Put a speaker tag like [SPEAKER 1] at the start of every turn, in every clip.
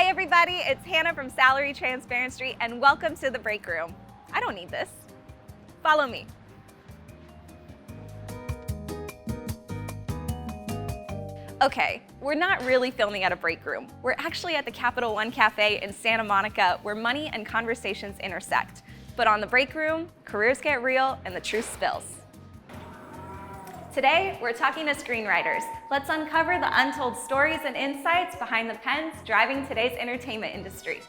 [SPEAKER 1] Hi everybody, it's Hannah from Salary Transparency and welcome to the break room. I don't need this. Follow me. Okay, we're not really filming at a break room. We're actually at the Capital One Cafe in Santa Monica where money and conversations intersect. But on the break room, careers get real and the truth spills. Today, we're talking to screenwriters. Let's uncover the untold stories and insights behind the pens driving today's entertainment industry.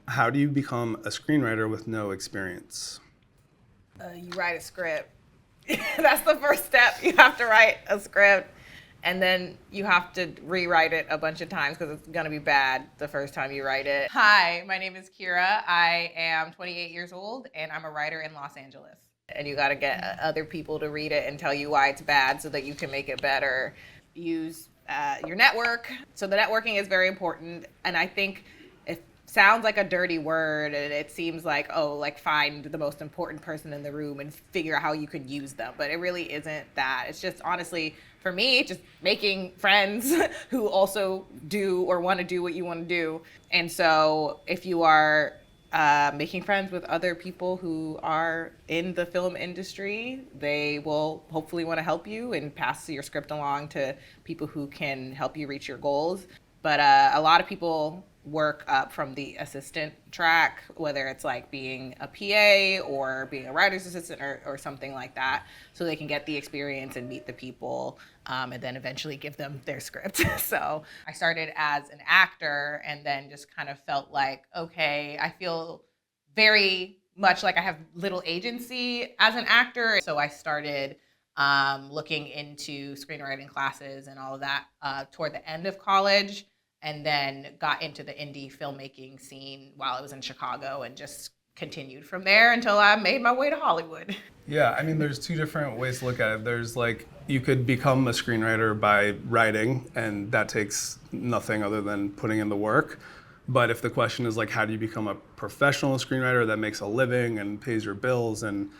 [SPEAKER 2] How do you become a screenwriter with no experience?
[SPEAKER 3] You write a script. That's the first step. You have to write a script, and then you have to rewrite it a bunch of times because it's going to be bad the first time you write it. Hi, my name is Kira. I am 28 years old, and I'm a writer in Los Angeles. And you got to get other people to read it and tell you why it's bad so that you can make it better. Use your network. So the networking is very important, and I think sounds like a dirty word, and it seems like, oh, like find the most important person in the room and figure out how you can use them. But it really isn't that. It's just, honestly, for me, just making friends who also do or want to do what you want to do. And so if you are making friends with other people who are in the film industry, they will hopefully want to help you and pass your script along to people who can help you reach your goals. But a lot of people work up from the assistant track, whether it's like being a PA or being a writer's assistant or something like that, so they can get the experience and meet the people and then eventually give them their script. So I started as an actor and then just kind of felt like, okay, I feel very much like I have little agency as an actor. So I started looking into screenwriting classes and all of that toward the end of college, and then got into the indie filmmaking scene while I was in Chicago and just continued from there until I made my way to Hollywood.
[SPEAKER 2] Yeah, I mean, there's two different ways to look at it. There's like, you could become a screenwriter by writing, and that takes nothing other than putting in the work. But if the question is like, how do you become a professional screenwriter that makes a living and pays your bills and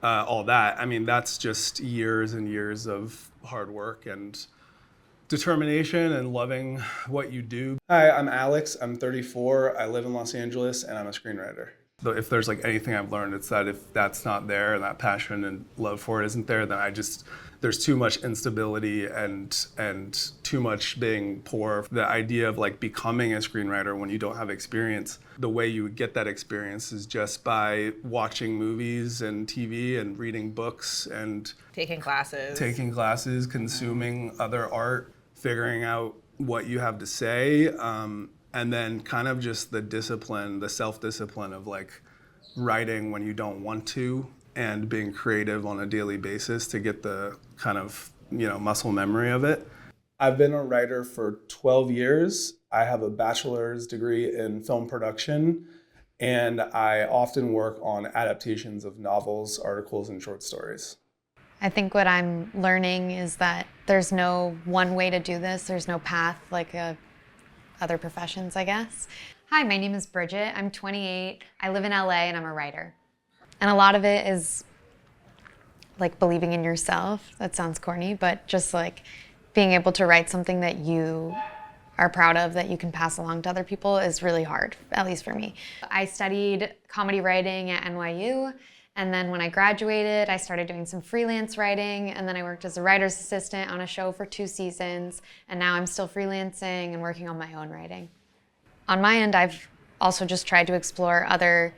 [SPEAKER 2] all that, I mean, that's just years and years of hard work and determination and loving what you do. Hi, I'm Alex. I'm 34. I live in Los Angeles, and I'm a screenwriter. So if there's like anything I've learned, it's that if that's not there and that passion and love for it isn't there, then there's too much instability and too much being poor. The idea of like becoming a screenwriter when you don't have experience, the way you would get that experience is just by watching movies and TV and reading books and
[SPEAKER 3] taking classes,
[SPEAKER 2] consuming other art, figuring out what you have to say, and then kind of just the discipline, the self-discipline of like writing when you don't want to and being creative on a daily basis to get the kind of, muscle memory of it. I've been a writer for 12 years. I have a bachelor's degree in film production, and I often work on adaptations of novels, articles, and short stories.
[SPEAKER 4] I think what I'm learning is that there's no one way to do this. There's no path like other professions, I guess. Hi, my name is Bridget. I'm 28. I live in LA and I'm a writer. And a lot of it is like believing in yourself. That sounds corny, but just like being able to write something that you are proud of that you can pass along to other people is really hard, at least for me. I studied comedy writing at NYU. And then when I graduated, I started doing some freelance writing, and then I worked as a writer's assistant on a show for 2 seasons, and now I'm still freelancing and working on my own writing. On my end, I've also just tried to explore other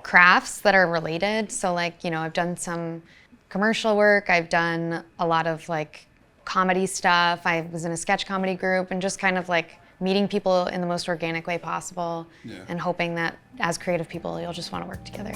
[SPEAKER 4] crafts that are related. So like, I've done some commercial work, I've done a lot of like comedy stuff, I was in a sketch comedy group, and just kind of like meeting people in the most organic way possible, and hoping that as creative people, you'll just want to work together.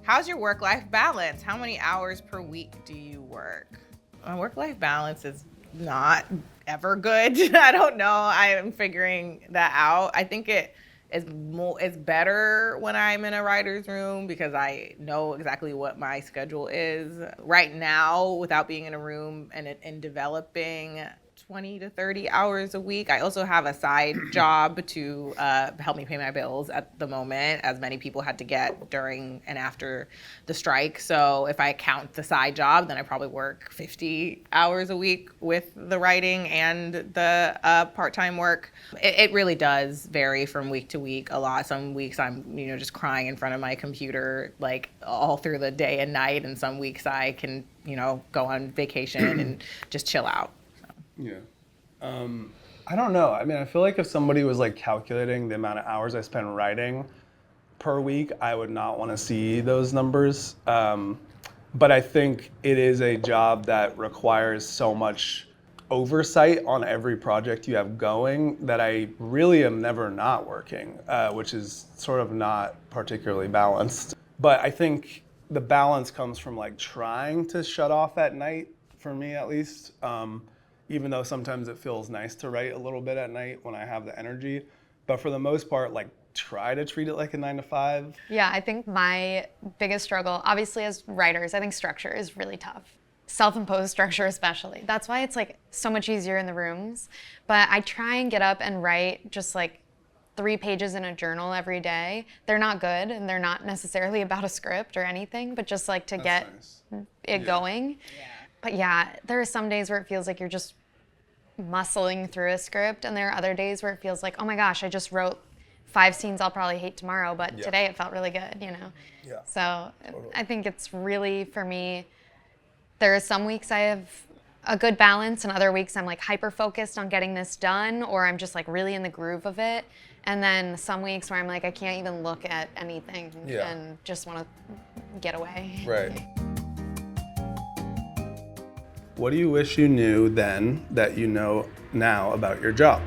[SPEAKER 3] How's your work-life balance? How many hours per week do you work? My work-life balance is not ever good. I don't know. I am figuring that out. I think it It's better when I'm in a writer's room because I know exactly what my schedule is. Right now, without being in a room and developing 20 to 30 hours a week. I also have a side job to help me pay my bills at the moment, as many people had to get during and after the strike. So if I count the side job, then I probably work 50 hours a week with the writing and the part-time work. It really does vary from week to week a lot. Some weeks I'm, just crying in front of my computer like all through the day and night, and some weeks I can, go on vacation and just chill out.
[SPEAKER 2] Yeah. I don't know. I mean, I feel like if somebody was like calculating the amount of hours I spend writing per week, I would not want to see those numbers. But I think it is a job that requires so much oversight on every project you have going that I really am never not working, which is sort of not particularly balanced. But I think the balance comes from like trying to shut off at night, for me at least. Even though sometimes it feels nice to write a little bit at night when I have the energy. But for the most part, like try to treat it like a 9 to 5.
[SPEAKER 4] Yeah, I think my biggest struggle, obviously as writers, I think structure is really tough. Self-imposed structure especially. That's why it's like so much easier in the rooms. But I try and get up and write just like 3 pages in a journal every day. They're not good and they're not necessarily about a script or anything, but just like to get it going.
[SPEAKER 3] Yeah.
[SPEAKER 4] But yeah, there are some days where it feels like you're just muscling through a script, and there are other days where it feels like, oh my gosh, I just wrote 5 scenes I'll probably hate tomorrow, but today it felt really good,
[SPEAKER 2] Yeah.
[SPEAKER 4] So I think it's really, for me, there are some weeks I have a good balance, and other weeks I'm like hyper-focused on getting this done, or I'm just like really in the groove of it. And then some weeks where I'm like, I can't even look at anything and just want to get away.
[SPEAKER 2] Right. What do you wish you knew then that you know now about your job?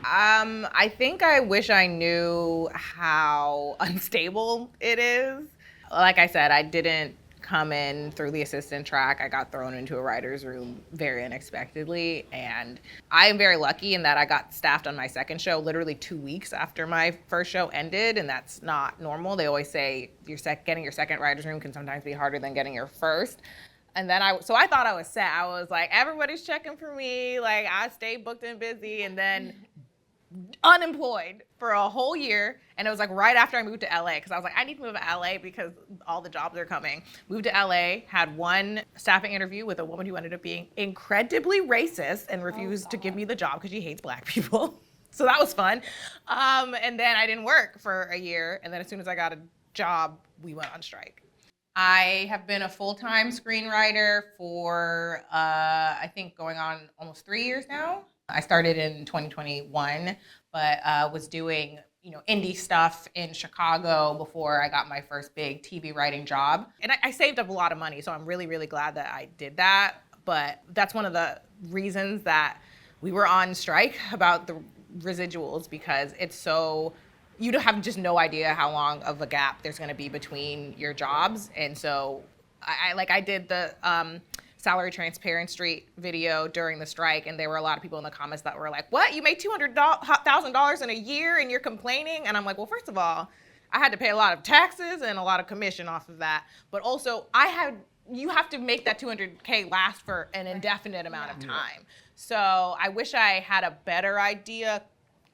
[SPEAKER 3] I think I wish I knew how unstable it is. Like I said, I didn't come in through the assistant track. I got thrown into a writer's room very unexpectedly. And I am very lucky in that I got staffed on my second show literally 2 weeks after my first show ended. And that's not normal. They always say getting your second writer's room can sometimes be harder than getting your first. And then I thought I was set. I was like, everybody's checking for me. Like, I stayed booked and busy, and then unemployed for a whole year. And it was like right after I moved to LA, because I was like, I need to move to LA because all the jobs are coming. Moved to LA, had one staffing interview with a woman who ended up being incredibly racist and refused to give me the job because she hates Black people. So that was fun. And then I didn't work for a year. And then as soon as I got a job, we went on strike. I have been a full-time screenwriter for, I think, going on almost 3 years now. I started in 2021, but was doing, indie stuff in Chicago before I got my first big TV writing job. And I saved up a lot of money, so I'm really, really glad that I did that. But that's one of the reasons that we were on strike about the residuals, because it's so... You have just no idea how long of a gap there's going to be between your jobs. And so I did the salary transparent street video during the strike, and there were a lot of people in the comments that were like, what, you made $200,000 in a year and you're complaining? And I'm like, well, first of all, I had to pay a lot of taxes and a lot of commission off of that. But also you have to make that $200K last for an indefinite amount of time. So I wish I had a better idea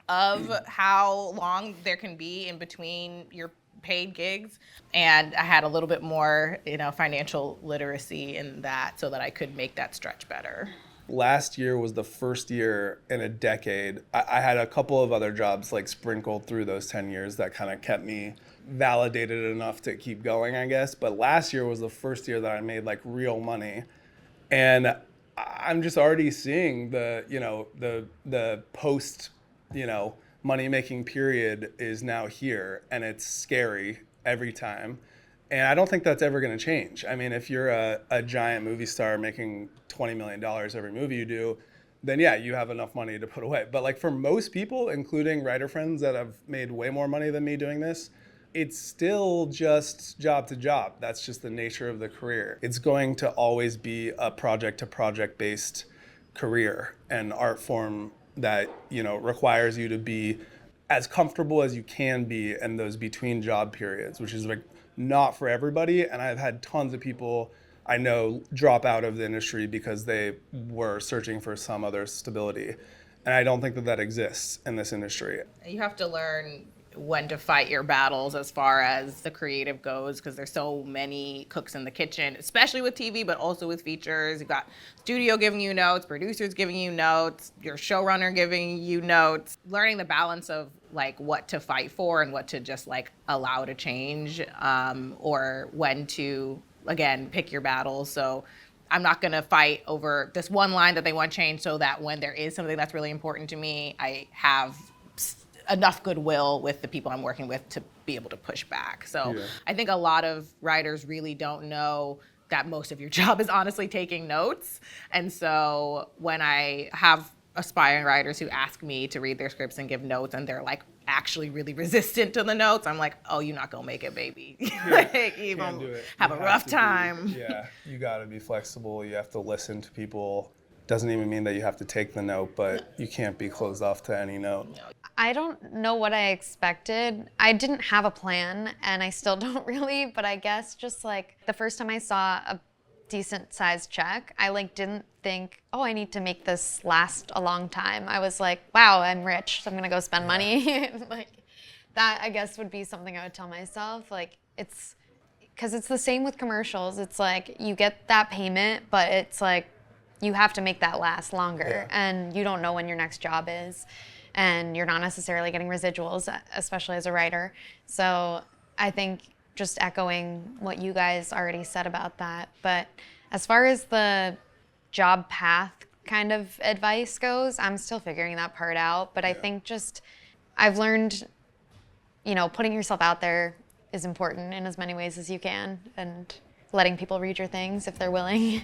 [SPEAKER 3] of how long there can be in between your paid gigs. And I had a little bit more, financial literacy in that so that I could make that stretch better.
[SPEAKER 2] Last year was the first year in a decade. I had a couple of other jobs like sprinkled through those 10 years that kind of kept me validated enough to keep going, I guess. But last year was the first year that I made like real money. And I'm just already seeing the post money-making period is now here, and it's scary every time. And I don't think that's ever going to change. I mean, if you're a giant movie star making $20 million every movie you do, then yeah, you have enough money to put away. But like for most people, including writer friends that have made way more money than me doing this, it's still just job to job. That's just the nature of the career. It's going to always be a project-to-project based career and art form that requires you to be as comfortable as you can be in those between job periods, which is like not for everybody. And I've had tons of people I know drop out of the industry because they were searching for some other stability. And I don't think that that exists in this industry.
[SPEAKER 3] You have to learn when to fight your battles as far as the creative goes, because there's so many cooks in the kitchen, especially with TV, but also with features. You've got studio giving you notes, producers giving you notes, your showrunner giving you notes. Learning the balance of like what to fight for and what to just like allow to change, or when to, again, pick your battles. So I'm not gonna fight over this one line that they want changed, so that when there is something that's really important to me, I have enough goodwill with the people I'm working with to be able to push back. So I think a lot of writers really don't know that most of your job is honestly taking notes. And so when I have aspiring writers who ask me to read their scripts and give notes, and they're like actually really resistant to the notes, I'm like, oh, you're not gonna make it, baby. Like, you gonna have a rough time.
[SPEAKER 2] You gotta be flexible. You have to listen to people. Doesn't even mean that you have to take the note, but you can't be closed off to any note.
[SPEAKER 4] I don't know what I expected. I didn't have a plan, and I still don't really, but I guess just like the first time I saw a decent sized check, I like didn't think, oh, I need to make this last a long time. I was like, wow, I'm rich, so I'm gonna go spend money. Like that, I guess, would be something I would tell myself. Like it's, because it's the same with commercials. It's like you get that payment, but it's like you have to make that last longer, and you don't know when your next job is, and you're not necessarily getting residuals, especially as a writer. So I think just echoing what you guys already said about that. But as far as the job path kind of advice goes, I'm still figuring that part out. But I think just I've learned, putting yourself out there is important in as many ways as you can, and letting people read your things if they're willing.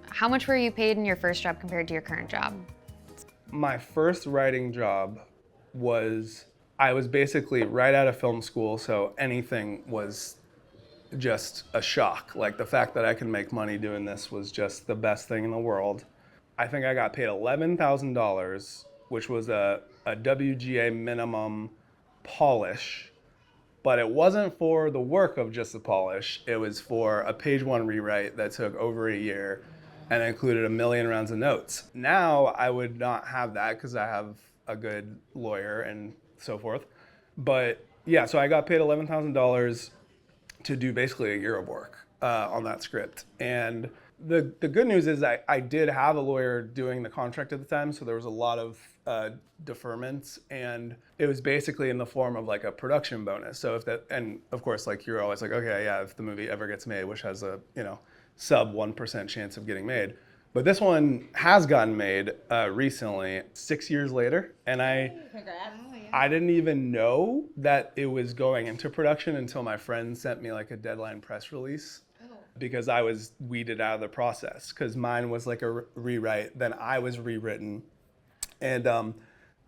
[SPEAKER 4] How much were you paid in your first job compared to your current job?
[SPEAKER 2] My first writing job I was basically right out of film school, so anything was just a shock. Like the fact that I could make money doing this was just the best thing in the world. I think I got paid $11,000, which was a WGA minimum polish, but it wasn't for the work of just the polish. It was for a page one rewrite that took over a year and included 1 million rounds of notes. Now I would not have that because I have a good lawyer and so forth. But yeah, so I got paid $11,000 to do basically a year of work on that script. And the good news is I did have a lawyer doing the contract at the time, so there was a lot of deferments, and it was basically in the form of like a production bonus. So and of course, like you're always like, okay, yeah, if the movie ever gets made, which has a sub 1% chance of getting made. But this one has gotten made recently, 6 years later, and I didn't even know that it was going into production until my friend sent me like a deadline press release, because I was weeded out of the process, because mine was like a rewrite, then I was rewritten. And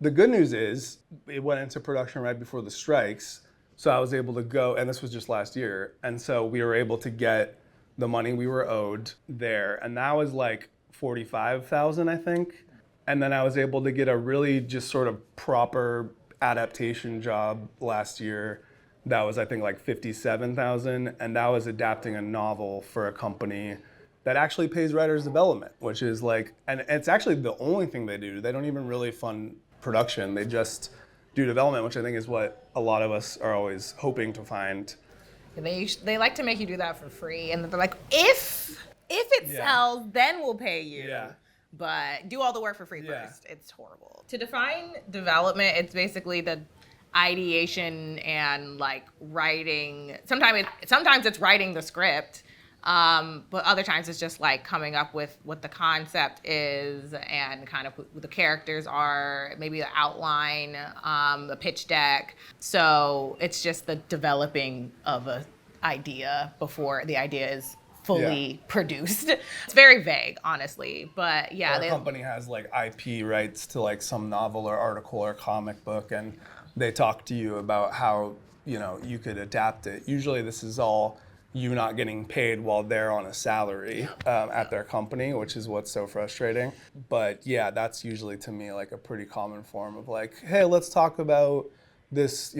[SPEAKER 2] the good news is it went into production right before the strikes, so I was able to go, and this was just last year, and so we were able to get the money we were owed there, and that was like $45,000, I think. And then I was able to get a really just sort of proper adaptation job last year that was, I think, like $57,000, and that was adapting a novel for a company that actually pays writers development, which is like, and it's actually the only thing they do. They don't even really fund production. They just do development, which I think is what a lot of us are always hoping to find.
[SPEAKER 3] They like to make you do that for free, and they're like, if it sells, then we'll pay you.
[SPEAKER 2] Yeah.
[SPEAKER 3] But do all the work for free first. It's horrible. To define development, it's basically the ideation and like writing. Sometimes it's writing the script, but other times it's just like coming up with what the concept is and kind of who the characters are, maybe the outline, the pitch deck. So it's just the developing of an idea before the idea is fully produced. It's very vague, honestly, but yeah.
[SPEAKER 2] The company has like IP rights to like some novel or article or comic book, and they talk to you about how you could adapt it. Usually this is all you not getting paid while they're on a salary at their company, which is what's so frustrating. But yeah, that's usually to me like a pretty common form of like, hey, let's talk about this,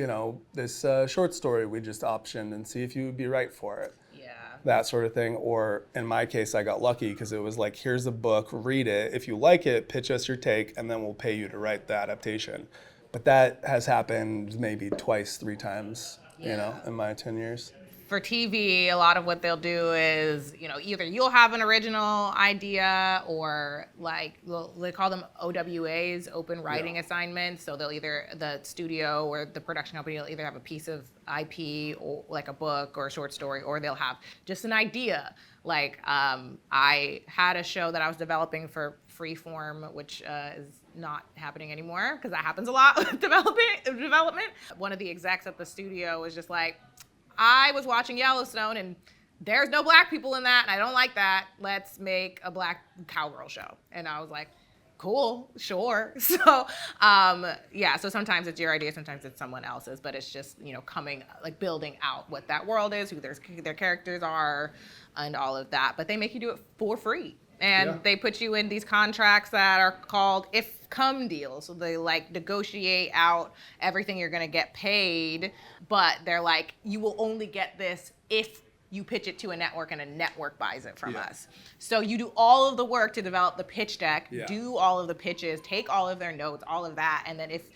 [SPEAKER 2] this short story we just optioned and see if you would be right for it.
[SPEAKER 3] Yeah.
[SPEAKER 2] That sort of thing. Or in my case, I got lucky because it was like, here's a book, read it. If you like it, pitch us your take, and then we'll pay you to write the adaptation. But that has happened maybe twice, 3 times, in my 10 years.
[SPEAKER 3] For TV, a lot of what they'll do is, either you'll have an original idea or they call them OWAs, open writing assignments. So they'll the studio or the production company will either have a piece of IP or like a book or a short story, or they'll have just an idea. I had a show that I was developing for Freeform, which is not happening anymore because that happens a lot with development. One of the execs at the studio was just like, I was watching Yellowstone and there's no black people in that and I don't like that. Let's make a black cowgirl show. And I was like, cool, sure. So so sometimes it's your idea, sometimes it's someone else's, but it's just, building out what that world is, who their characters are and all of that. But they make you do it for free. And they put you in these contracts that are called if-come deals. So they negotiate out everything you're gonna get paid, but they're like, you will only get this if you pitch it to a network and a network buys it from us. So you do all of the work to develop the pitch deck, do all of the pitches, take all of their notes, all of that, and then if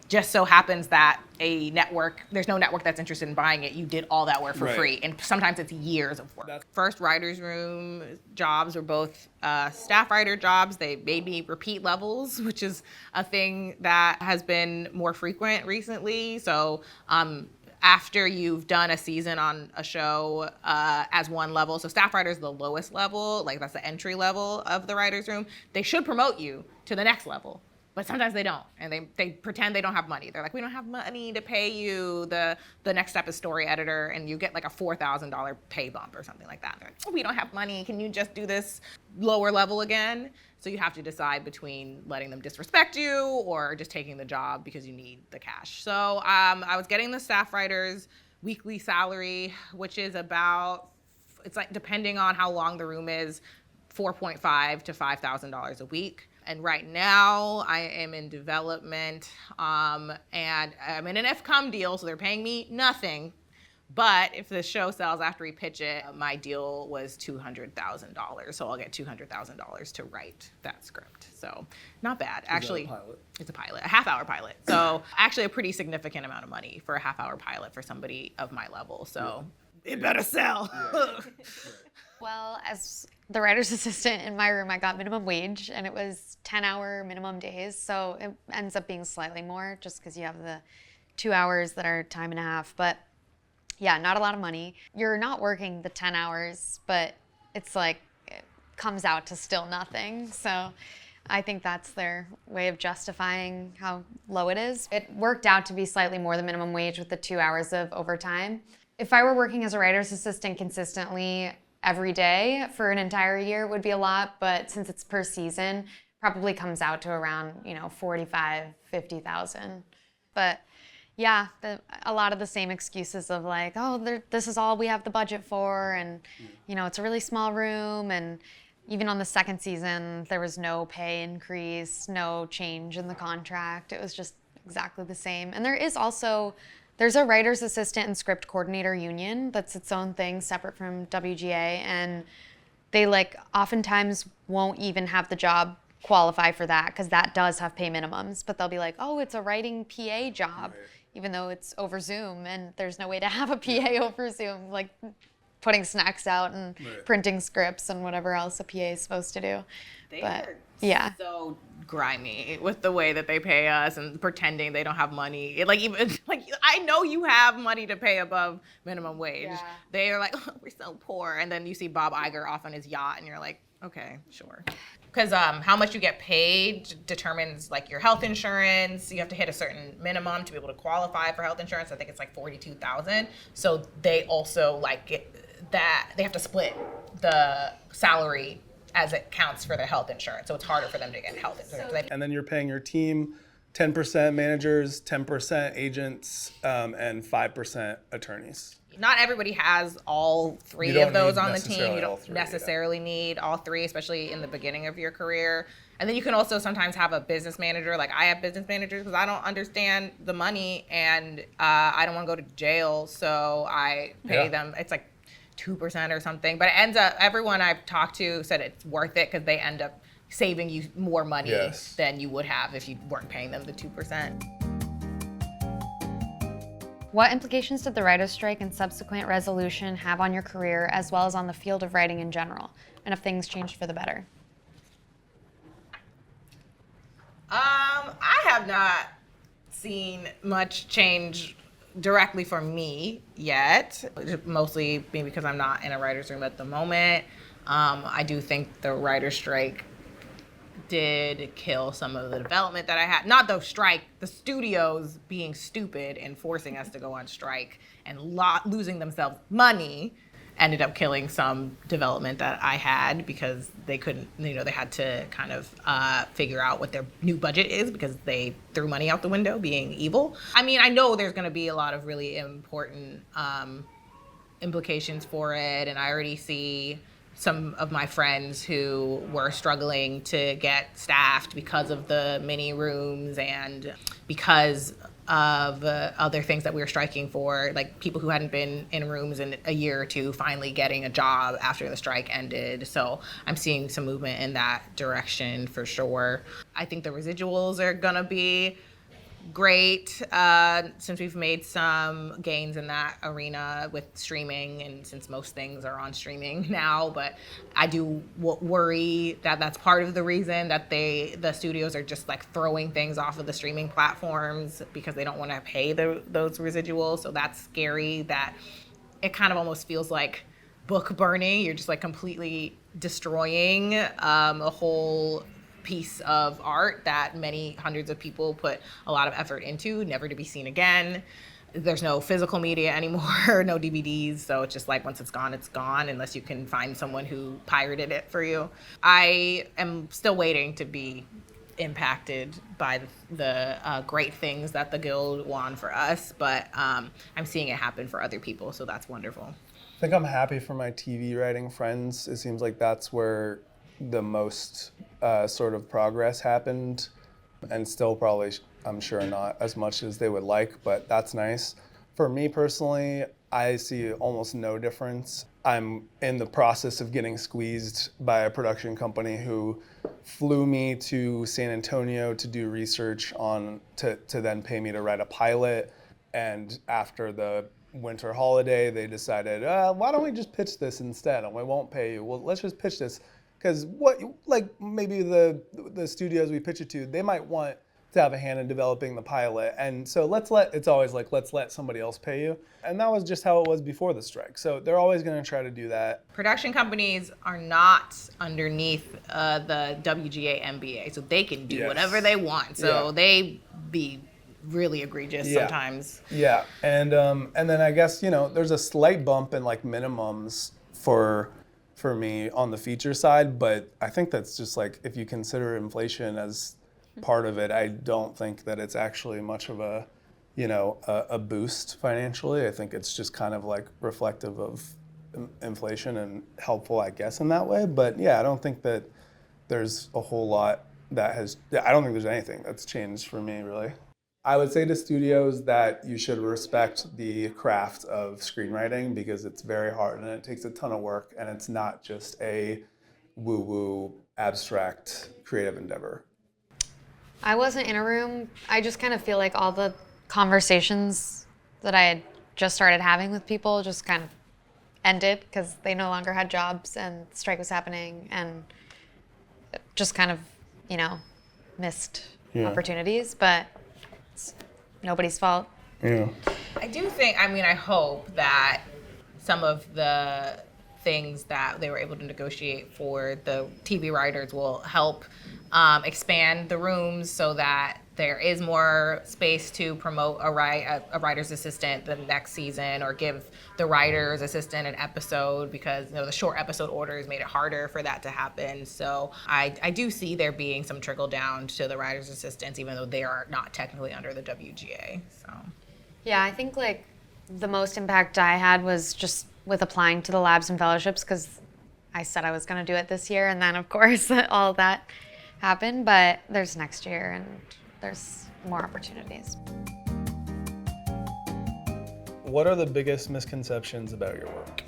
[SPEAKER 3] just so happens that there's no network that's interested in buying it, you did all that work for free. And sometimes it's years of work. First writer's room jobs were both staff writer jobs. They made me repeat levels, which is a thing that has been more frequent recently. So after you've done a season on a show as one level, so staff writer is the lowest level, that's the entry level of the writer's room, they should promote you to the next level. But sometimes they don't, and they pretend they don't have money. They're like, we don't have money to pay you. The next step is story editor, and you get like a $4,000 pay bump or something like that. They're like, oh, we don't have money. Can you just do this lower level again? So you have to decide between letting them disrespect you or just taking the job because you need the cash. So I was getting the staff writer's weekly salary, which is about, depending on how long the room is, $4,500 to $5,000 a week. And right now I am in development and I'm in an if-come deal, so they're paying me nothing. But if the show sells after we pitch it, my deal was $200,000. So I'll get $200,000 to write that script. So not bad. Actually,
[SPEAKER 2] Is that a pilot?
[SPEAKER 3] It's a pilot, a half-hour pilot. So actually a pretty significant amount of money for a half-hour pilot for somebody of my level. So it better sell.
[SPEAKER 2] Yeah.
[SPEAKER 4] Well, as the writer's assistant in my room, I got minimum wage, and it was 10-hour minimum days, so it ends up being slightly more just because you have the 2 hours that are time and a half. But yeah, not a lot of money. You're not working the 10 hours, but it's it comes out to still nothing. So I think that's their way of justifying how low it is. It worked out to be slightly more than minimum wage with the 2 hours of overtime. If I were working as a writer's assistant consistently every day for an entire year, it would be a lot, but since it's per season, probably comes out to around 45, 50,000. But yeah, a lot of the same excuses of this is all we have the budget for, and it's a really small room, and even on the second season, there was no pay increase, no change in the contract. It was just exactly the same. And there's a writer's assistant and script coordinator union that's its own thing, separate from WGA, and they oftentimes won't even have the job qualify for that because that does have pay minimums. But they'll be like, oh, it's a writing PA job, even though it's over Zoom, and there's no way to have a PA over Zoom, putting snacks out and printing scripts and whatever else a PA is supposed to do.
[SPEAKER 3] They
[SPEAKER 4] But
[SPEAKER 3] are
[SPEAKER 4] yeah.
[SPEAKER 3] so grimy with the way that they pay us and pretending they don't have money. I know you have money to pay above minimum wage.
[SPEAKER 4] Yeah.
[SPEAKER 3] They are like, oh, we're so poor. And then you see Bob Iger off on his yacht and you're like, okay, sure. Because how much you get paid determines your health insurance. You have to hit a certain minimum to be able to qualify for health insurance. I think it's $42,000. So they also they have to split the salary as it counts for their health insurance. So it's harder for them to get health insurance.
[SPEAKER 2] And then you're paying your team 10% managers, 10% agents, and 5% attorneys.
[SPEAKER 3] Not everybody has all three
[SPEAKER 2] You don't
[SPEAKER 3] of those
[SPEAKER 2] need
[SPEAKER 3] on the team. You
[SPEAKER 2] necessarily all
[SPEAKER 3] don't
[SPEAKER 2] three,
[SPEAKER 3] necessarily need all three, especially in the beginning of your career. And then you can also sometimes have a business manager. Like I have business managers because I don't understand the money and I don't want to go to jail, so I pay them. It's like 2% or something. But it ends up, everyone I've talked to said it's worth it because they end up saving you more money than you would have if you weren't paying them the 2%.
[SPEAKER 4] What implications did the writer's strike and subsequent resolution have on your career as well as on the field of writing in general? And if things changed for the better?
[SPEAKER 3] I have not seen much change directly for me yet, mostly maybe because I'm not in a writer's room at the moment. I do think the writer's strike did kill some of the development that I had. Not the strike, the studios being stupid and forcing us to go on strike and losing themselves money ended up killing some development that I had because they couldn't, they had to kind of figure out what their new budget is because they threw money out the window being evil. I mean, I know there's gonna be a lot of really important implications for it, and I already see some of my friends who were struggling to get staffed because of the mini rooms and because of other things that we were striking for, like people who hadn't been in rooms in a year or two finally getting a job after the strike ended. So I'm seeing some movement in that direction for sure. I think the residuals are gonna be great since we've made some gains in that arena with streaming, and since most things are on streaming now. But I do worry that that's part of the reason that the studios are just like throwing things off of the streaming platforms because they don't want to pay those residuals. So that's scary. That it kind of almost feels like book burning. You're just like completely destroying a whole piece of art that many hundreds of people put a lot of effort into, never to be seen again. There's no physical media anymore, no DVDs, so it's just like once it's gone, unless you can find someone who pirated it for you. I am still waiting to be impacted by the great things that the Guild won for us, but I'm seeing it happen for other people, so that's wonderful.
[SPEAKER 2] I think I'm happy for my TV writing friends. It seems like that's where the most sort of progress happened, and still probably, I'm sure, not as much as they would like, but that's nice. For me personally, I see almost no difference. I'm in the process of getting squeezed by a production company who flew me to San Antonio to do research on, to then pay me to write a pilot. And after the winter holiday, they decided, why don't we just pitch this instead? And we won't pay you. Well, let's just pitch this. Because maybe the studios we pitch it to, they might want to have a hand in developing the pilot. And so it's always like, let's let somebody else pay you. And that was just how it was before the strike. So they're always gonna try to do that.
[SPEAKER 3] Production companies are not underneath the WGA MBA, so they can do whatever they want. So they be really egregious sometimes.
[SPEAKER 2] Yeah, and then I guess, there's a slight bump in like minimums for me on the feature side, but I think that's just like, if you consider inflation as part of it, I don't think that it's actually much of a boost financially. I think it's just kind of like reflective of inflation and helpful, I guess, in that way. But yeah, I don't think that there's a whole lot I don't think there's anything that's changed for me, really. I would say to studios that you should respect the craft of screenwriting because it's very hard and it takes a ton of work, and it's not just a woo-woo abstract creative endeavor.
[SPEAKER 4] I wasn't in a room. I just kind of feel like all the conversations that I had just started having with people just kind of ended because they no longer had jobs and the strike was happening, and just kind of, missed opportunities. But it's nobody's fault.
[SPEAKER 2] Yeah.
[SPEAKER 3] I do think, I hope that some of the things that they were able to negotiate for the TV writers will help expand the rooms so that there is more space to promote a writer's assistant the next season, or give the writer's assistant an episode, because the short episode orders made it harder for that to happen. So I do see there being some trickle down to the writer's assistants, even though they are not technically under the WGA. So
[SPEAKER 4] Yeah, I think The most impact I had was just with applying to the labs and fellowships, because I said I was going to do it this year, and then of course all that happened. But there's next year, and there's more opportunities.
[SPEAKER 2] What are the biggest misconceptions about your work?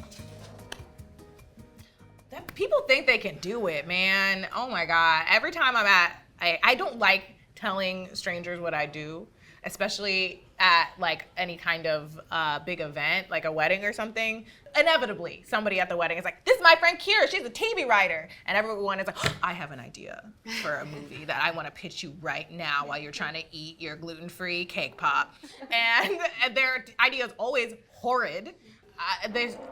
[SPEAKER 3] People think they can do it, man. Oh my God. Every time I don't like telling strangers what I do, especially at like any kind of big event, like a wedding or something. Inevitably, somebody at the wedding is like, this is my friend Kira, she's a TV writer. And everyone is like, oh, I have an idea for a movie that I want to pitch you right now while you're trying to eat your gluten-free cake pop. And their idea is always horrid.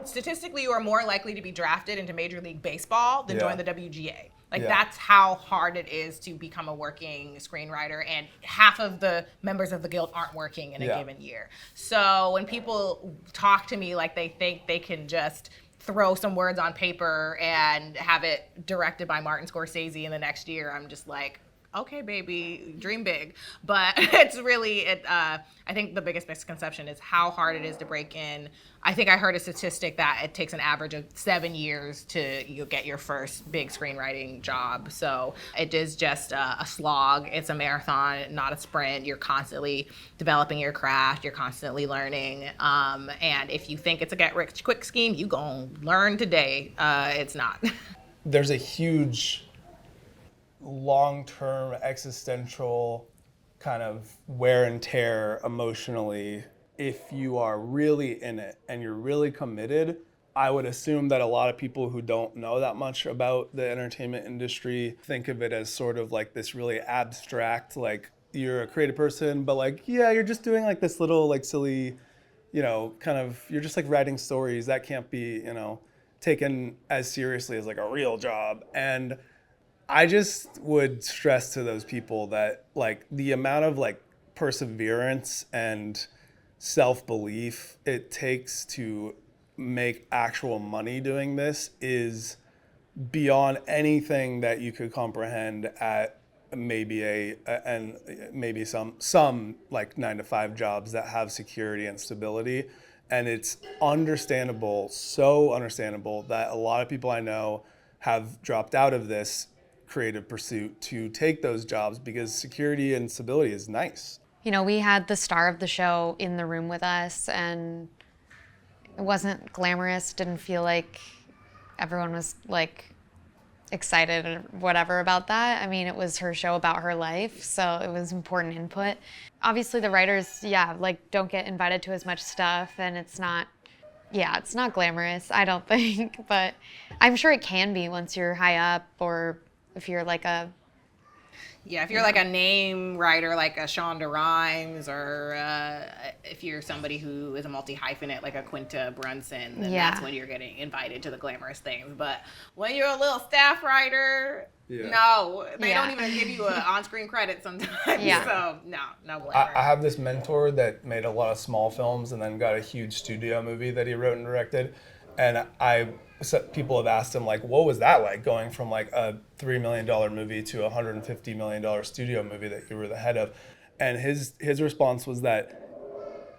[SPEAKER 3] Statistically, you are more likely to be drafted into Major League Baseball than join the WGA. Like, that's how hard it is to become a working screenwriter, and half of the members of the guild aren't working in a given year. So when people talk to me like they think they can just throw some words on paper and have it directed by Martin Scorsese in the next year, I'm just like, okay, baby, dream big. But it's really, I think the biggest misconception is how hard it is to break in. I think I heard a statistic that it takes an average of 7 years to get your first big screenwriting job. So it is just a slog. It's a marathon, not a sprint. You're constantly developing your craft. You're constantly learning. And if you think it's a get-rich-quick scheme, you gonna learn today. It's not.
[SPEAKER 2] There's a huge long-term existential kind of wear and tear emotionally. If you are really in it and you're really committed, I would assume that a lot of people who don't know that much about the entertainment industry think of it as sort of like this really abstract, like you're a creative person, but like, yeah, you're just doing like this little like silly, kind of, you're just like writing stories. That can't be, taken as seriously as like a real job. And I just would stress to those people that like the amount of like perseverance and self-belief it takes to make actual money doing this is beyond anything that you could comprehend at maybe maybe some like 9-to-5 jobs that have security and stability. And it's understandable, so understandable, that a lot of people I know have dropped out of this creative pursuit to take those jobs because security and stability is nice.
[SPEAKER 4] We had the star of the show in the room with us, and it wasn't glamorous. Didn't feel like everyone was like excited or whatever about that. I mean, it was her show about her life, so it was important input. Obviously the writers, don't get invited to as much stuff, and it's not glamorous, I don't think, but I'm sure it can be once you're high up, or if you're like a
[SPEAKER 3] if you're like a name writer, like a Shonda Rhimes, or if you're somebody who is a multi-hyphenate, like a Quinta Brunson, then that's when you're getting invited to the glamorous things. But when you're a little staff writer, no, they don't even give you an on-screen credit sometimes. So no glamour.
[SPEAKER 2] I have this mentor that made a lot of small films and then got a huge studio movie that he wrote and directed. And people have asked him, like, what was that like, going from like a $3 million movie to a $150 million studio movie that you were the head of? And his response was that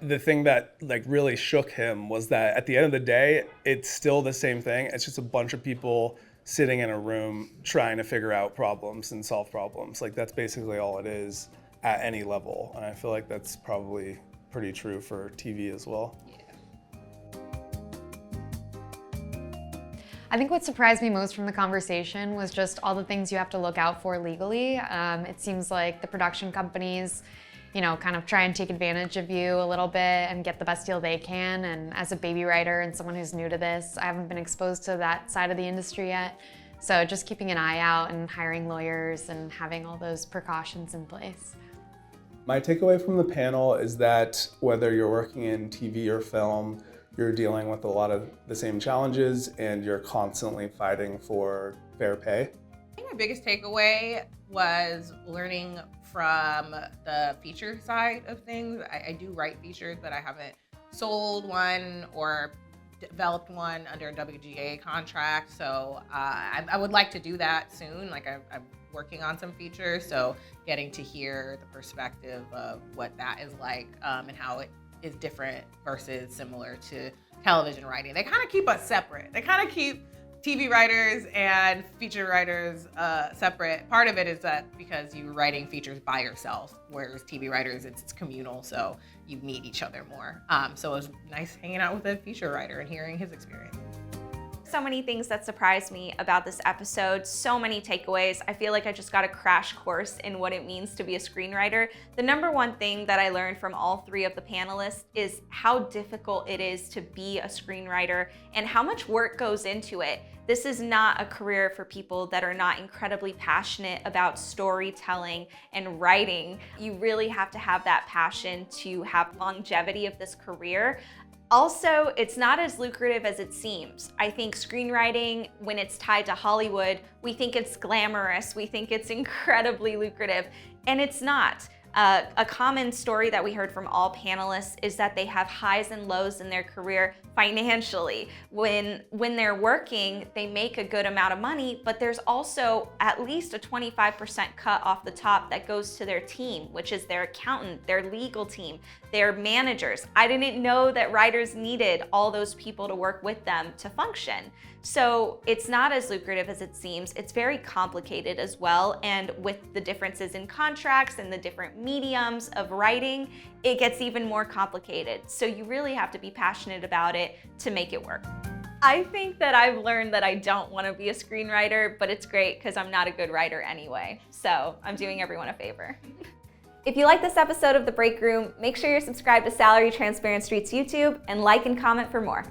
[SPEAKER 2] the thing that like really shook him was that at the end of the day, it's still the same thing. It's just a bunch of people sitting in a room trying to figure out problems and solve problems. Like, that's basically all it is at any level. And I feel like that's probably pretty true for TV as well.
[SPEAKER 4] I think what surprised me most from the conversation was just all the things you have to look out for legally. It seems like the production companies, kind of try and take advantage of you a little bit and get the best deal they can. And as a baby writer and someone who's new to this, I haven't been exposed to that side of the industry yet. So just keeping an eye out and hiring lawyers and having all those precautions in place.
[SPEAKER 2] My takeaway from the panel is that whether you're working in TV or film, you're dealing with a lot of the same challenges and you're constantly fighting for fair pay.
[SPEAKER 3] I think my biggest takeaway was learning from the feature side of things. I do write features, but I haven't sold one or developed one under a WGA contract. So I would like to do that soon. Like I'm working on some features, so getting to hear the perspective of what that is like and how it is different versus similar to television writing. They kind of keep us separate. They kind of keep TV writers and feature writers separate. Part of it is that because you're writing features by yourself, whereas TV writers, it's communal, so you meet each other more. So it was nice hanging out with a feature writer and hearing his experience.
[SPEAKER 1] So many things that surprised me about this episode, so many takeaways. I feel like I just got a crash course in what it means to be a screenwriter. The number one thing that I learned from all three of the panelists is how difficult it is to be a screenwriter and how much work goes into it. This is not a career for people that are not incredibly passionate about storytelling and writing. You really have to have that passion to have longevity of this career. Also, it's not as lucrative as it seems. I think screenwriting, when it's tied to Hollywood, we think it's glamorous, we think it's incredibly lucrative, and it's not. A common story that we heard from all panelists is that they have highs and lows in their career financially. When they're working, they make a good amount of money, but there's also at least a 25% cut off the top that goes to their team, which is their accountant, their legal team, their managers. I didn't know that writers needed all those people to work with them to function. So it's not as lucrative as it seems. It's very complicated as well. And with the differences in contracts and the different mediums of writing, it gets even more complicated. So you really have to be passionate about it to make it work. I think that I've learned that I don't want to be a screenwriter, but it's great because I'm not a good writer anyway. So I'm doing everyone a favor. If you like this episode of The Break Room, make sure you're subscribed to Salary Transparent Street's YouTube and like and comment for more.